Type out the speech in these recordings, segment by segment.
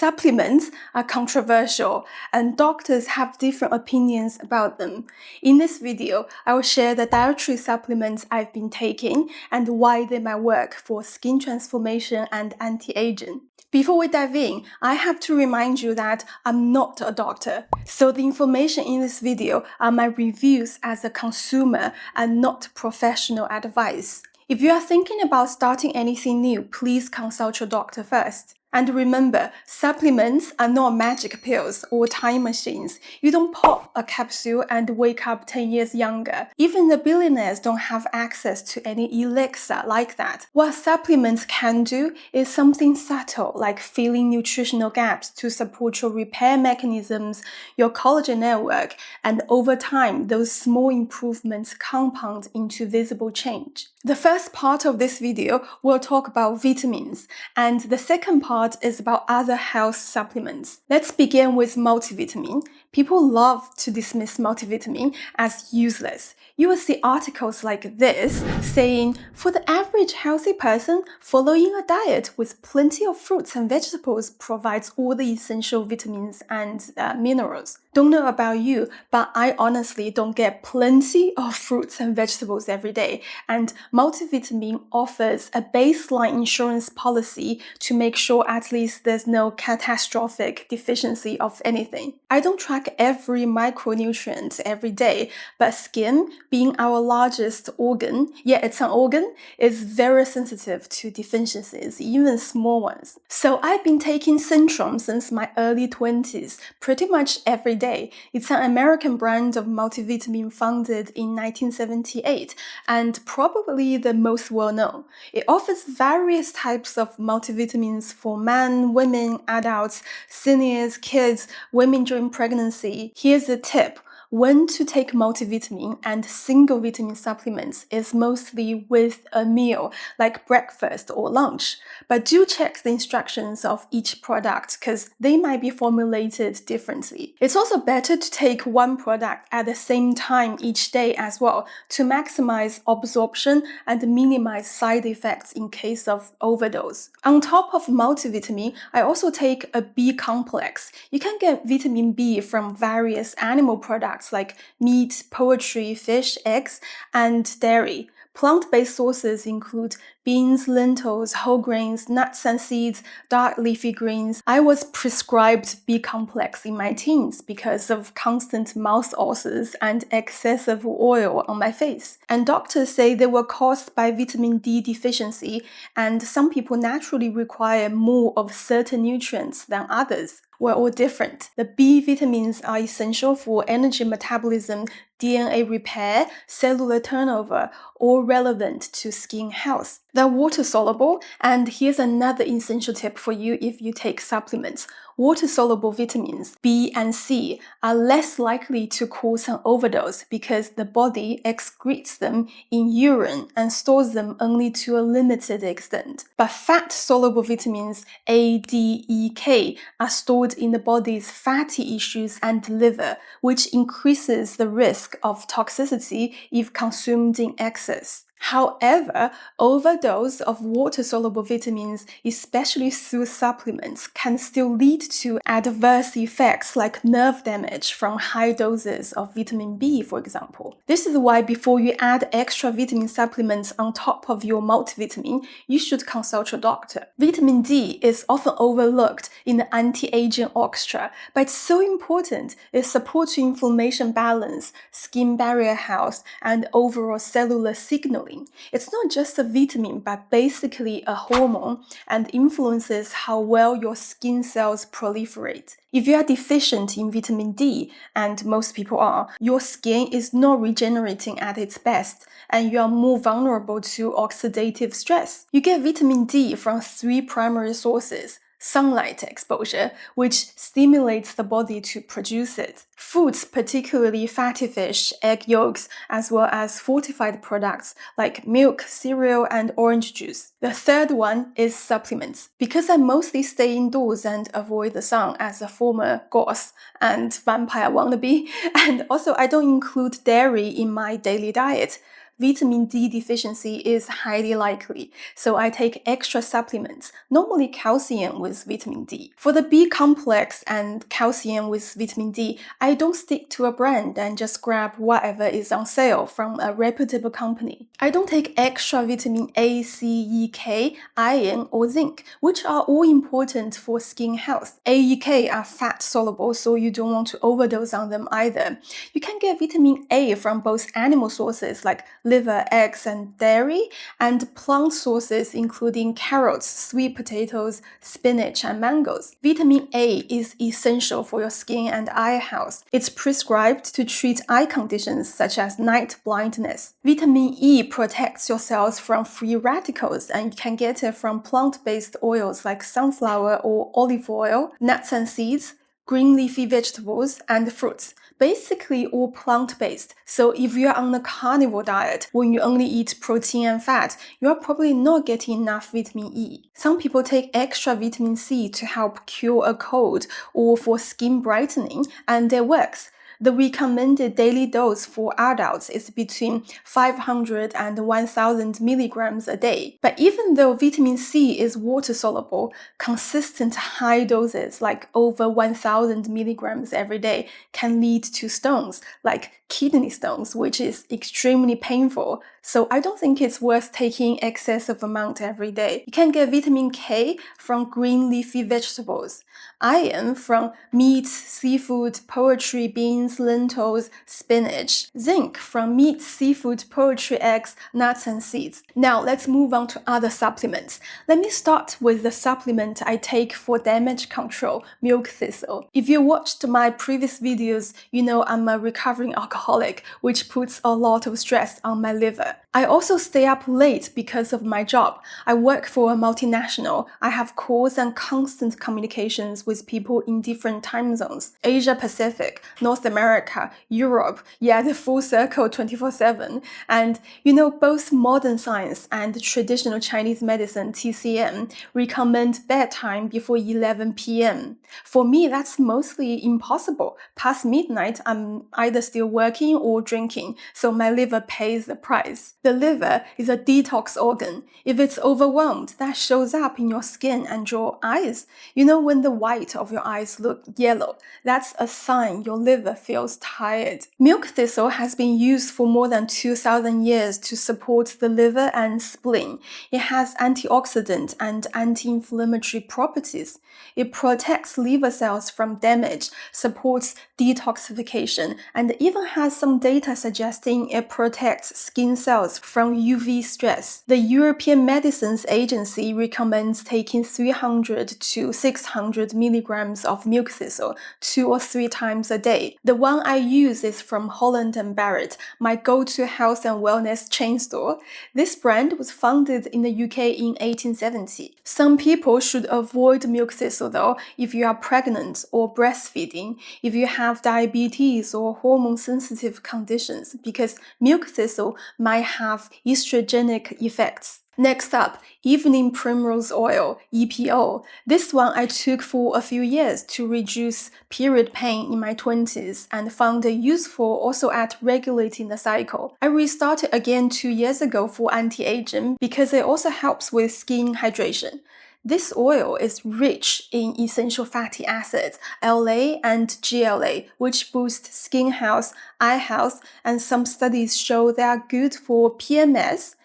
Supplements are controversial and doctors have different opinions about them. In this video, I will share the dietary supplements I've been taking and why they might work for skin transformation and anti-aging. Before we dive in, I have to remind you that I'm not a doctor, so the information in this video are my reviews as a consumer and not professional advice. If you are thinking about starting anything new, please consult your doctor first. And remember, supplements are not magic pills or time machines. You don't pop a capsule and wake up 10 years younger. Even the billionaires don't have access to any elixir like that. What supplements can do is something subtle, like filling nutritional gaps to support your repair mechanisms, your collagen network, and over time, those small improvements compound into visible change. The first part of this video will talk about vitamins, and the second part is about other health supplements. Let's begin with multivitamin. People love to dismiss multivitamin as useless. You will see articles like this saying, for the average healthy person, following a diet with plenty of fruits and vegetables provides all the essential vitamins and minerals. Don't know about you, but I honestly don't get plenty of fruits and vegetables every day, and multivitamin offers a baseline insurance policy to make sure at least there's no catastrophic deficiency of anything. I don't track every micronutrient every day, but skin, being our largest organ, it's an organ, is very sensitive to deficiencies, even small ones. So I've been taking Centrum since my early 20s, pretty much every day. It's an American brand of multivitamin founded in 1978 and probably the most well-known. It offers various types of multivitamins for men, women, adults, seniors, kids, women during pregnancy. Here's a tip. When to take multivitamin and single vitamin supplements is mostly with a meal, like breakfast or lunch. But do check the instructions of each product because they might be formulated differently. It's also better to take one product at the same time each day as well to maximize absorption and minimize side effects in case of overdose. On top of multivitamin, I also take a B complex. You can get vitamin B from various animal products like meat, poultry, fish, eggs, and dairy. Plant-based sources include beans, lentils, whole grains, nuts and seeds, dark leafy greens. I was prescribed B complex in my teens because of constant mouth ulcers and excessive oil on my face. And doctors say they were caused by vitamin D deficiency, and some people naturally require more of certain nutrients than others. We're all different. The B vitamins are essential for energy metabolism, DNA repair, cellular turnover, all relevant to skin health. They're water-soluble, and here's another essential tip for you if you take supplements. Water-soluble vitamins B and C are less likely to cause an overdose because the body excretes them in urine and stores them only to a limited extent. But fat-soluble vitamins A, D, E, K are stored in the body's fatty tissues and liver, which increases the risk of toxicity if consumed in excess. However, overdose of water-soluble vitamins, especially through supplements, can still lead to adverse effects like nerve damage from high doses of vitamin B, for example. This is why before you add extra vitamin supplements on top of your multivitamin, you should consult your doctor. Vitamin D is often overlooked in the anti-aging orchestra, but it's so important. It supports inflammation balance, skin barrier health, and overall cellular signaling. It's not just a vitamin, but basically a hormone and influences how well your skin cells proliferate. If you are deficient in vitamin D, and most people are, your skin is not regenerating at its best, and you are more vulnerable to oxidative stress. You get vitamin D from 3 primary sources. Sunlight exposure, which stimulates the body to produce it. Foods, particularly fatty fish, egg yolks, as well as fortified products like milk, cereal, and orange juice. The third one is supplements. Because I mostly stay indoors and avoid the sun as a former goth and vampire wannabe, and also I don't include dairy in my daily diet, vitamin D deficiency is highly likely, so I take extra supplements, normally calcium with vitamin D. For the B complex and calcium with vitamin D, I don't stick to a brand and just grab whatever is on sale from a reputable company. I don't take extra vitamin A, C, E, K, iron, or zinc, which are all important for skin health. A, E, K are fat soluble, so you don't want to overdose on them either. You can get vitamin A from both animal sources like liver, eggs, and dairy, and plant sources including carrots, sweet potatoes, spinach, and mangoes. Vitamin A is essential for your skin and eye health. It's prescribed to treat eye conditions such as night blindness. Vitamin E protects your cells from free radicals, and you can get it from plant-based oils like sunflower or olive oil, nuts and seeds, green leafy vegetables, and fruits. Basically all plant-based. So if you're on a carnivore diet, when you only eat protein and fat, you're probably not getting enough vitamin E. Some people take extra vitamin C to help cure a cold or for skin brightening, and it works. The recommended daily dose for adults is between 500 and 1000 milligrams a day. But even though vitamin C is water-soluble, consistent high doses, like over 1000 milligrams every day, can lead to stones, like kidney stones, which is extremely painful. So I don't think it's worth taking excessive amount every day. You can get vitamin K from green leafy vegetables, iron from meat, seafood, poultry, beans, lentils, spinach, zinc from meat, seafood, poultry, eggs, nuts, and seeds. Now let's move on to other supplements. Let me start with the supplement I take for damage control, milk thistle. If you watched my previous videos, you know I'm a recovering alcoholic, which puts a lot of stress on my liver. I also stay up late because of my job. I work for a multinational. I have calls and constant communications with people in different time zones. Asia Pacific, North America, Europe, the full circle 24/7. And you know, both modern science and traditional Chinese medicine, TCM, recommend bedtime before 11 p.m. For me, that's mostly impossible. Past midnight, I'm either still working or drinking, so my liver pays the price. The liver is a detox organ. If it's overwhelmed, that shows up in your skin and your eyes. You know, when the white of your eyes look yellow, that's a sign your liver feels tired. Milk thistle has been used for more than 2000 years to support the liver and spleen. It has antioxidant and anti-inflammatory properties. It protects liver cells from damage, supports detoxification, and even has some data suggesting it protects skin cells from UV stress. The European Medicines Agency recommends taking 300 to 600 milligrams of milk thistle 2 or 3 times a day. The one I use is from Holland & Barrett, my go-to health and wellness chain store. This brand was founded in the UK in 1870. Some people should avoid milk thistle though if you are pregnant or breastfeeding, if you have diabetes or hormone-sensitive conditions, because milk thistle might have estrogenic effects. Next up, evening primrose oil, EPO. This one I took for a few years to reduce period pain in my 20s and found it useful also at regulating the cycle. I restarted again 2 years ago for anti-aging because it also helps with skin hydration. This oil is rich in essential fatty acids, LA and GLA, which boost skin health, eye health, and some studies show they are good for PMS,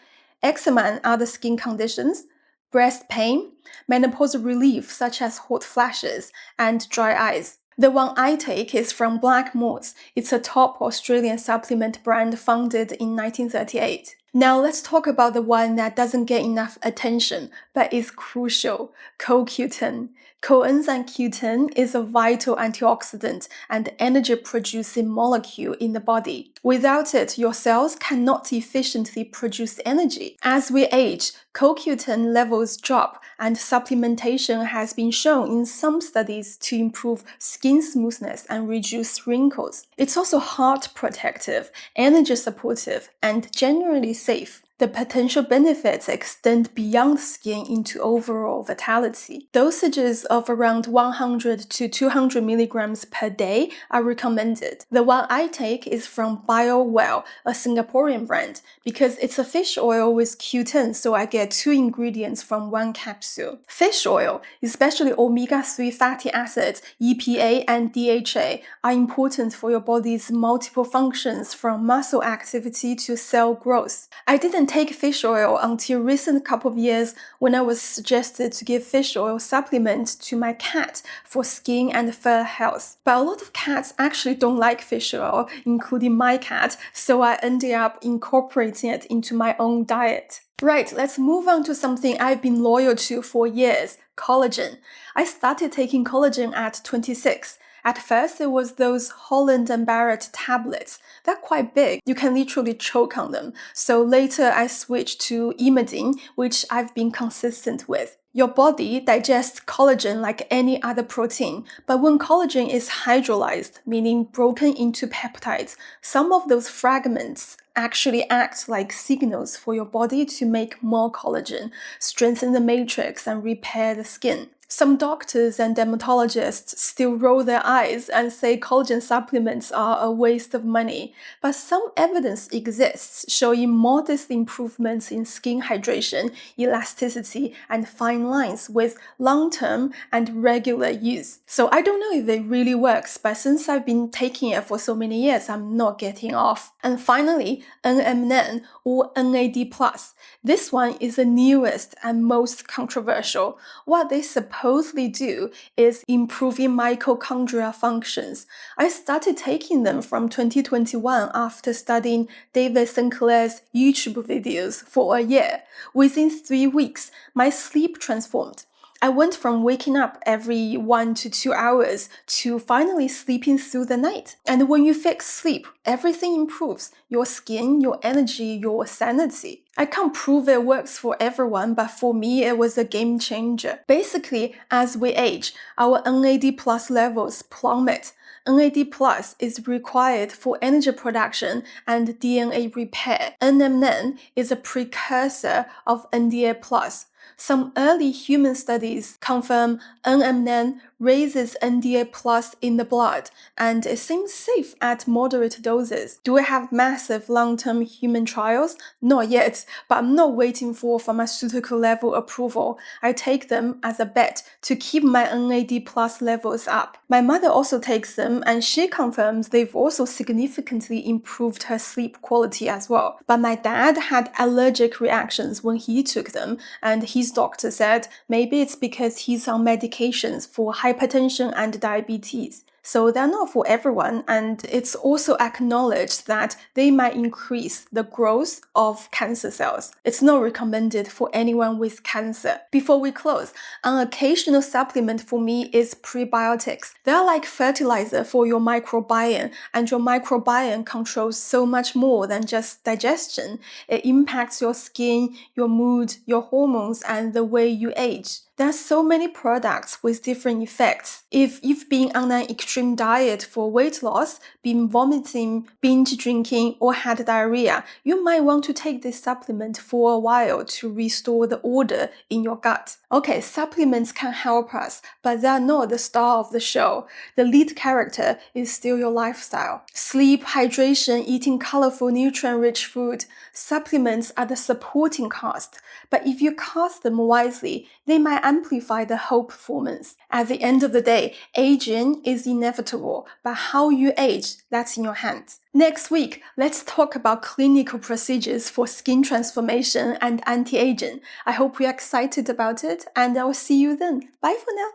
eczema and other skin conditions, breast pain, menopausal relief such as hot flashes, and dry eyes. The one I take is from Black Moss. It's a top Australian supplement brand founded in 1938. Now let's talk about the one that doesn't get enough attention, but is crucial, CoQ10. Coenzyme Q10 is a vital antioxidant and energy-producing molecule in the body. Without it, your cells cannot efficiently produce energy. As we age, CoQ10 levels drop, and supplementation has been shown in some studies to improve skin smoothness and reduce wrinkles. It's also heart protective, energy supportive, and generally safe. The potential benefits extend beyond skin into overall vitality. Dosages of around 100 to 200 milligrams per day are recommended. The one I take is from BioWell, a Singaporean brand, because it's a fish oil with Q10, so I get 2 ingredients from one capsule. Fish oil, especially omega-3 fatty acids, EPA and DHA, are important for your body's multiple functions from muscle activity to cell growth. I didn't take fish oil until recent couple of years when I was suggested to give fish oil supplement to my cat for skin and fur health. But a lot of cats actually don't like fish oil, including my cat, so I ended up incorporating it into my own diet. Right, let's move on to something I've been loyal to for years, collagen. I started taking collagen at 26. At first, it was those Holland & Barrett tablets. They're quite big. You can literally choke on them. So later, I switched to Imodin, which I've been consistent with. Your body digests collagen like any other protein, but when collagen is hydrolyzed, meaning broken into peptides, some of those fragments actually act like signals for your body to make more collagen, strengthen the matrix, and repair the skin. Some doctors and dermatologists still roll their eyes and say collagen supplements are a waste of money, but some evidence exists showing modest improvements in skin hydration, elasticity, and fine lines with long-term and regular use. So I don't know if it really works, but since I've been taking it for so many years, I'm not getting off. And finally, NMN or NAD+. This one is the newest and most controversial. What they supposedly do is improving mitochondria functions. I started taking them from 2021 after studying David Sinclair's YouTube videos for a year. Within 3 weeks, my sleep transformed. I went from waking up every 1 to 2 hours to finally sleeping through the night. And when you fix sleep, everything improves. Your skin, your energy, your sanity. I can't prove it works for everyone, but for me, it was a game changer. Basically, as we age, our NAD+ levels plummet. NAD+ is required for energy production and DNA repair. NMN is a precursor of NDA+. Some early human studies confirm NMN raises NDA+ in the blood, and it seems safe at moderate doses. Do we have massive long-term human trials? Not yet, but I'm not waiting for pharmaceutical level approval. I take them as a bet to keep my NAD+ levels up. My mother also takes them, and she confirms they've also significantly improved her sleep quality as well. But my dad had allergic reactions when he took them, and his doctor said maybe it's because he's on medications for hypertension and diabetes. So they're not for everyone, and it's also acknowledged that they might increase the growth of cancer cells. It's not recommended for anyone with cancer. Before we close, an occasional supplement for me is Prebiotics. They're like fertilizer for your microbiome, and your microbiome controls so much more than just digestion. It impacts your skin, your mood, your hormones, and the way you age. There are so many products with different effects. If you've been on an extreme diet for weight loss, been vomiting, binge drinking, or had diarrhea, you might want to take this supplement for a while to restore the order in your gut. Okay, supplements can help us, but they're not the star of the show. The lead character is still your lifestyle. Sleep, hydration, eating colorful, nutrient-rich food. Supplements are the supporting cast, but if you cast them wisely, they might amplify the whole performance. At the end of the day, aging is inevitable, but how you age, that's in your hands. Next week, let's talk about clinical procedures for skin transformation and anti-aging. I hope you're excited about it, and I'll see you then. Bye for now.